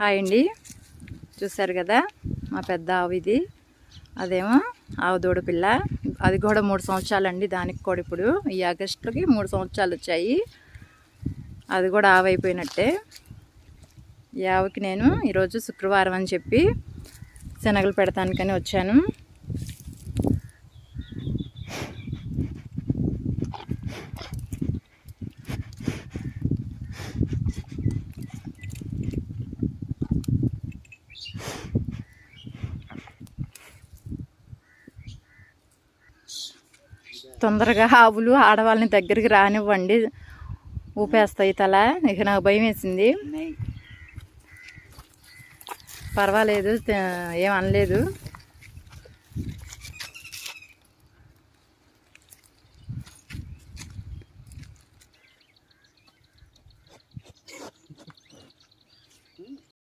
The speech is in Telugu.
హాయ్ అండి, చూసారు కదా మా పెద్ద ఆవు ఇది. అదేమో ఆవు దూడ పిల్ల. అది కూడా 3 సంవత్సరాలండి. దానికి కూడా ఇప్పుడు ఈ ఆగస్టుకి 3 సంవత్సరాలు వచ్చాయి. అది కూడా ఆవు అయిపోయినట్టే. ఈ ఆవుకి నేను ఈరోజు శుక్రవారం అని చెప్పి శనగలు పెడతానికని వచ్చాను. తొందరగా ఆవులు ఆడవాళ్ళని దగ్గరికి రానివ్వండి, ఊపేస్తాయి తల. ఇక నాకు భయం వేసింది. పర్వాలేదు, ఏమనలేదు.